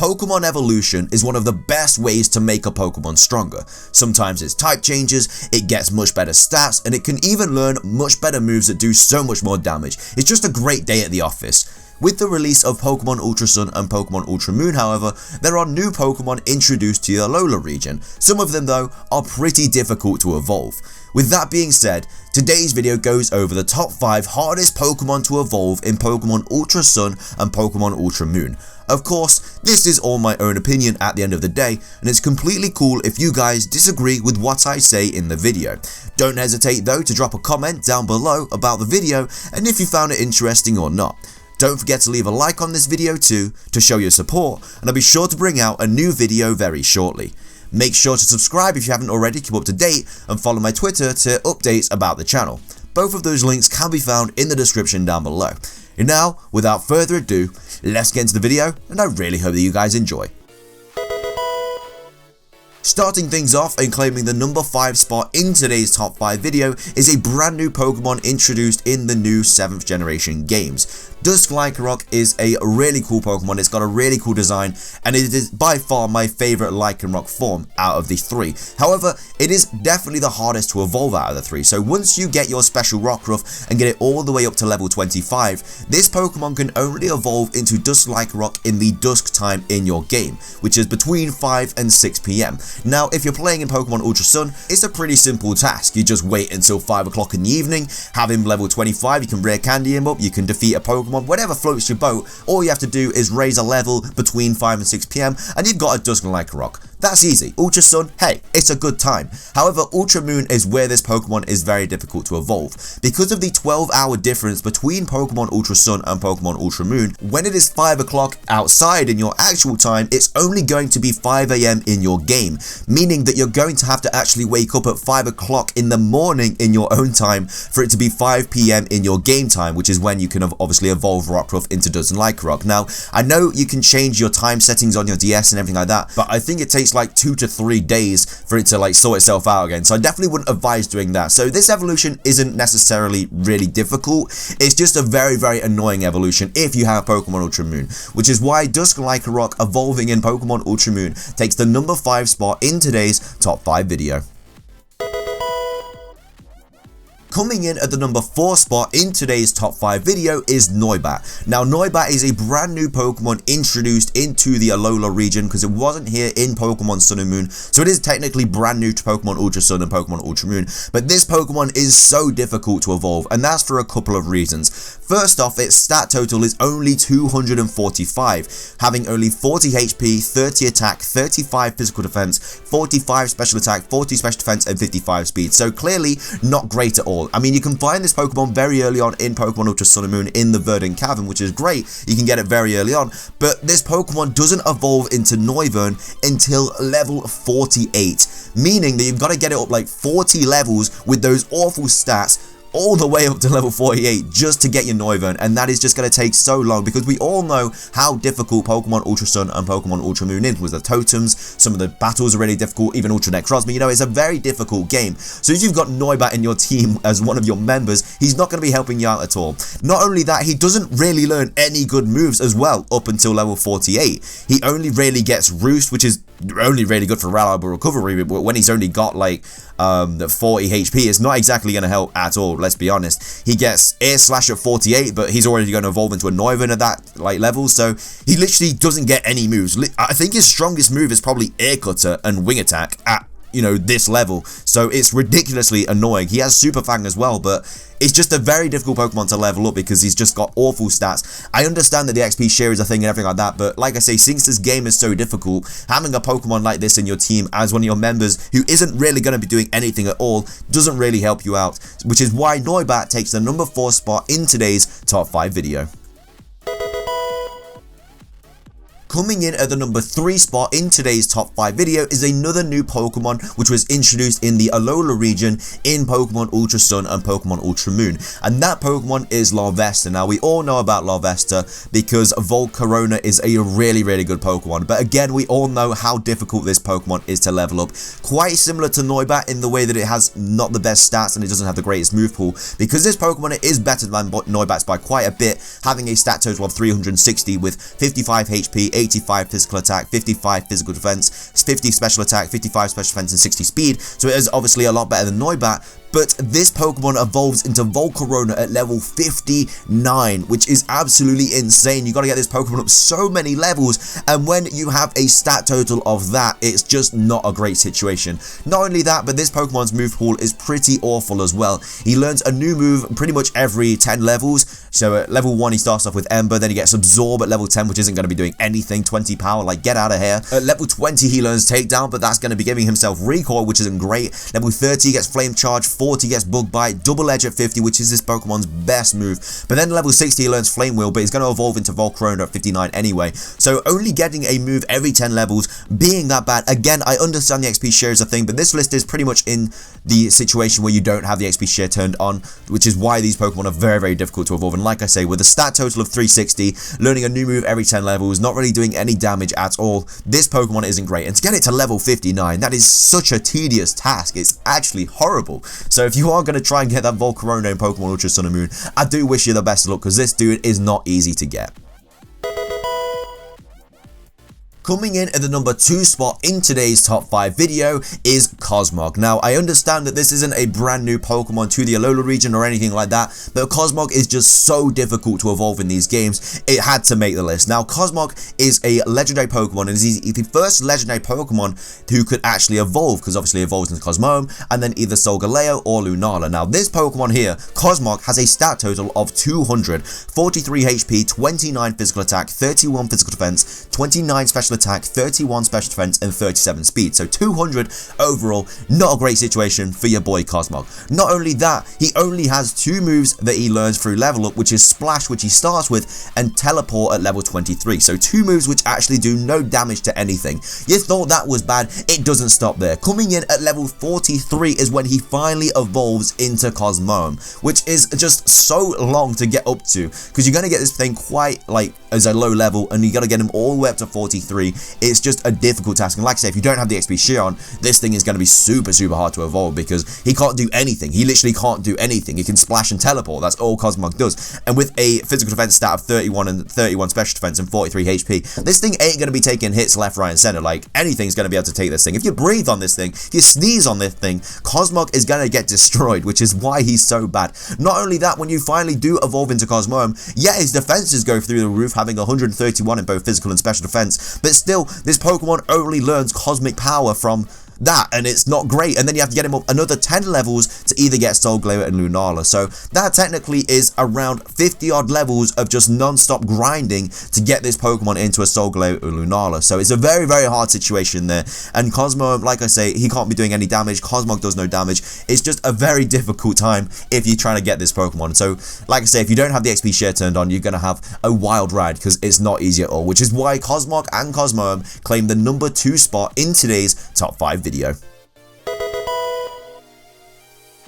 Pokemon evolution is one of the best ways to make a Pokemon stronger. Sometimes it's type changes, it gets much better stats, and it can even learn much better moves that do so much more damage. It's just a great day at the office. With the release of Pokemon Ultra Sun and Pokemon Ultra Moon, however, there are new Pokemon introduced to the Alola region. Some of them, though, are pretty difficult to evolve. With that being said, today's video goes over the top 5 hardest Pokemon to evolve in Pokemon Ultra Sun and Pokemon Ultra Moon. Of course, this is all my own opinion at the end of the day, and it's completely cool if you guys disagree with what I say in the video. Don't hesitate though to drop a comment down below about the video and if you found it interesting or not. Don't forget to leave a like on this video too to show your support, and I'll be sure to bring out a new video very shortly. Make sure to subscribe if you haven't already, keep up to date, and follow my Twitter to updates about the channel. Both of those links can be found in the description down below. And now, without further ado, let's get into the video, and I really hope that you guys enjoy. Starting things off and claiming the number 5 spot in today's top 5 video is a brand new Pokemon introduced in the new 7th generation games. Dusk Lycanroc is a really cool Pokemon, it's got a really cool design, and it is by far my favourite Lycanroc form out of the 3. However, it is definitely the hardest to evolve out of the 3, so once you get your special Rockruff and get it all the way up to level 25, this Pokemon can only evolve into Dusk Lycanroc in the dusk time in your game, which is between 5 and 6 PM. Now, if you're playing in Pokemon Ultra Sun, it's a pretty simple task. You just wait until 5 o'clock in the evening, have him level 25, you can rare candy him up, you can defeat a Pokemon, whatever floats your boat. All you have to do is raise a level between 5 and 6 PM and you've got a Dusk Lycanroc. That's easy. Ultra Sun, hey, it's a good time. However, Ultra Moon is where this Pokemon is very difficult to evolve. Because of the 12-hour difference between Pokemon Ultra Sun and Pokemon Ultra Moon, when it is 5 o'clock outside in your actual time, it's only going to be 5 AM in your game, meaning that you're going to have to actually wake up at 5 o'clock in the morning in your own time for it to be 5 PM in your game time, which is when you can obviously evolve Rockruff into Dusk Lycanroc. Now, I know you can change your time settings on your DS and everything like that, but I think it takes like 2 to 3 days for it to like sort itself out again, so I definitely wouldn't advise doing that. So this evolution isn't necessarily really difficult, it's just a very annoying evolution if you have Pokemon Ultra Moon, which is why Dusk Lycanroc evolving in Pokemon Ultra Moon takes the number 5 spot in today's top 5 video. Coming in at the number 4 spot in today's top 5 video is Noibat. Now, Noibat is a brand new Pokemon introduced into the Alola region because it wasn't here in Pokemon Sun and Moon, so it is technically brand new to Pokemon Ultra Sun and Pokemon Ultra Moon, but this Pokemon is so difficult to evolve, and that's for a couple of reasons. First off, its stat total is only 245, having only 40 HP, 30 attack, 35 physical defense, 45 special attack, 40 special defense, and 55 speed, so clearly not great at all. I mean, you can find this Pokemon very early on in Pokemon Ultra Sun and Moon in the Verdant Cavern, which is great. You can get it very early on, but this Pokemon doesn't evolve into Noivern until level 48, meaning that you've got to get it up like 40 levels with those awful stats all the way up to level 48 just to get your Noivern, and that is just going to take so long because we all know how difficult Pokemon Ultra Sun and Pokemon Ultra Moon is with the totems. Some of the battles are really difficult, even Ultra Necrozma, you know, it's a very difficult game. So if you've got Noibat in your team as one of your members, he's not going to be helping you out at all. Not only that, he doesn't really learn any good moves as well up until level 48. He only really gets Roost, which is only really good for reliable recovery, but when he's only got like 40 HP, it's not exactly going to help at all, let's be honest. He gets Air Slash at 48, but he's already going to evolve into a Noivern at that like level, so he literally doesn't get any moves. I think his strongest move is probably Air Cutter and Wing Attack at, you know, this level, so it's ridiculously annoying. He has Super Fang as well, but it's just a very difficult Pokemon to level up because he's just got awful stats. I understand that the XP share is a thing and everything like that, but like I say, since this game is so difficult, having a Pokemon like this in your team as one of your members who isn't really going to be doing anything at all doesn't really help you out, which is why Noibat takes the number 4 spot in today's top 5 video. Coming in at the number 3 spot in today's top 5 video is another new Pokemon which was introduced in the Alola region in Pokemon Ultra Sun and Pokemon Ultra Moon, and that Pokemon is Lavesta. Now, we all know about Lavesta because Volcarona is a really good Pokemon, but again, we all know how difficult this Pokemon is to level up. Quite similar to Noibat in the way that it has not the best stats and it doesn't have the greatest move pool, because this Pokemon is better than Noibat's by quite a bit, having a stat total of 360 with 55 HP, 85 physical attack, 55 physical defense, 50 special attack, 55 special defense, and 60 speed, so it is obviously a lot better than Noibat. But this Pokemon evolves into Volcarona at level 59, which is absolutely insane. You got to get this Pokemon up so many levels, and when you have a stat total of that, it's just not a great situation. Not only that, but this Pokemon's move pool is pretty awful as well. He learns a new move pretty much every 10 levels. So at level 1, he starts off with Ember, then he gets Absorb at level 10, which isn't going to be doing anything, 20 power, like get out of here. At level 20, he learns Takedown, but that's going to be giving himself Recoil, which isn't great. Level 30, he gets Flame Charge, 40 gets Bug Bite, Double Edge at 50, which is this Pokemon's best move. But then level 60, he learns Flame Wheel, but he's going to evolve into Volcarona at 59 anyway. So only getting a move every 10 levels being that bad. Again, I understand the XP share is a thing, but this list is pretty much in the situation where you don't have the XP share turned on, which is why these Pokemon are very, very difficult to evolve. And like I say, with a stat total of 360, learning a new move every 10 levels, not really doing any damage at all, this Pokemon isn't great. And to get it to level 59, that is such a tedious task. It's actually horrible. So if you are going to try and get that Volcarona in Pokemon Ultra Sun and Moon, I do wish you the best of luck, because this dude is not easy to get. Coming in at the number 2 spot in today's top 5 video is Cosmog. Now, I understand that this isn't a brand new Pokemon to the Alola region or anything like that, but Cosmog is just so difficult to evolve in these games, it had to make the list. Now, Cosmog is a legendary Pokemon, and is the first legendary Pokemon who could actually evolve, because obviously it evolves into Cosmoem, and then either Solgaleo or Lunala. Now, this Pokemon here, Cosmog, has a stat total of 200, 43 HP, 29 physical attack, 31 physical defense, 29 special attack, 31 special defense, and 37 speed. So 200 overall, not a great situation for your boy Cosmog. Not only that, he only has 2 moves that he learns through level up, which is Splash, which he starts with, and Teleport at level 23. So 2 moves which actually do no damage to anything. You thought that was bad, it doesn't stop there. Coming in at level 43 is when he finally evolves into Cosmoem, which is just so long to get up to, because you're going to get this thing quite like as a low level, and you got to get him all the way up to 43. It's just a difficult task, and like I say, if you don't have the XP share on, this thing is going to be super, super hard to evolve, because he can't do anything. He literally can't do anything. He can Splash and Teleport. That's all Cosmog does. And with a physical defense stat of 31 and 31 special defense and 43 HP, this thing ain't going to be taking hits left, right, and center. Like, anything's going to be able to take this thing. If you breathe on this thing, if you sneeze on this thing, Cosmog is going to get destroyed, which is why he's so bad. Not only that, when you finally do evolve into Cosmoem, yeah, his defenses go through the roof, having 131 in both physical and special defense, but still, this Pokemon only learns Cosmic Power from that, and it's not great. And then you have to get him up another 10 levels to either get Solgaleo and Lunala. So that technically is around 50 odd levels of just non-stop grinding to get this Pokemon into a Solgaleo or Lunala. So it's a very, very hard situation there. And Cosmo, like I say, he can't be doing any damage. Cosmog does no damage. It's just a very difficult time if you're trying to get this Pokemon. So like I say, if you don't have the XP share turned on, you're going to have a wild ride, because it's not easy at all, which is why Cosmog and Cosmoem claim the number 2 spot in today's top 5 video.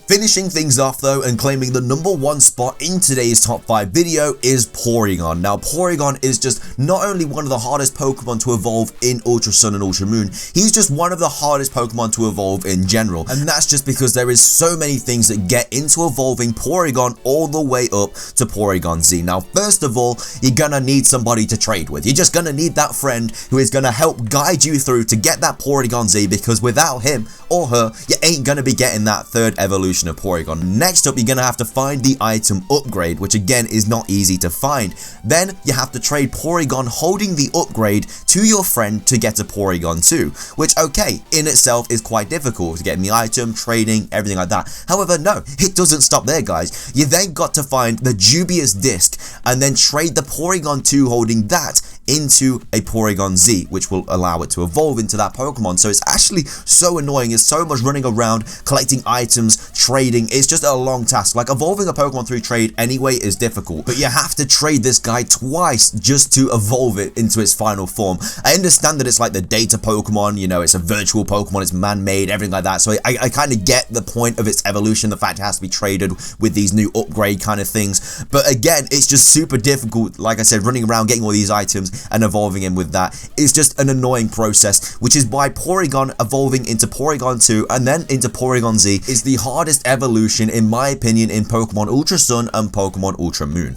Finishing things off though, and claiming the number 1 spot in today's top 5 video is Porygon. Now, Porygon is just not only one of the hardest Pokemon to evolve in Ultra Sun and Ultra Moon, he's just one of the hardest Pokemon to evolve in general. And that's just because there is so many things that get into evolving Porygon all the way up to Porygon Z. Now, first of all, you're gonna need somebody to trade with. You're just gonna need that friend who is gonna help guide you through to get that Porygon Z, because without him or her, you ain't gonna be getting that 3rd evolution of Porygon. Next up, you're gonna have to find the item upgrade, which again is not easy to find. Then you have to trade Porygon holding the upgrade to your friend to get a Porygon 2, which okay, in itself is quite difficult to get the item, trading, everything like that. However, no, it doesn't stop there, guys. You then got to find the dubious disc and then trade the Porygon 2 holding that into a Porygon Z, which will allow it to evolve into that Pokemon. So it's actually so annoying. It's so much running around, collecting items, trading. It's just a long task. Like, evolving a Pokemon through trade anyway is difficult, but you have to trade this guy twice just to evolve it into its final form. I understand that it's like the data Pokemon, you know, it's a virtual Pokemon, it's man-made, everything like that. So I kind of get the point of its evolution, the fact it has to be traded with these new upgrade kind of things. But again, it's just super difficult. Like I said, running around getting all these items and evolving him with that is just an annoying process, which is why Porygon evolving into Porygon 2 and then into Porygon Z is the hardest evolution, in my opinion, in Pokemon Ultra Sun and Pokemon Ultra Moon.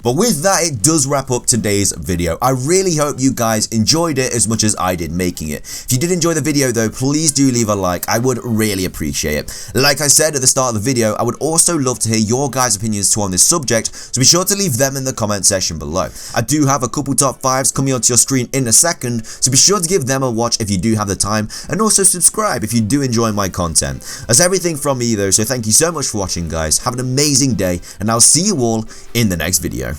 But with that, it does wrap up today's video. I really hope you guys enjoyed it as much as I did making it. If you did enjoy the video though, please do leave a like. I would really appreciate it. Like I said at the start of the video, I would also love to hear your guys' opinions too on this subject, so be sure to leave them in the comment section below. I do have a couple top 5s coming onto your screen in a second, so be sure to give them a watch if you do have the time, and also subscribe if you do enjoy my content. That's everything from me though, so thank you so much for watching guys. Have an amazing day, and I'll see you all in the next video.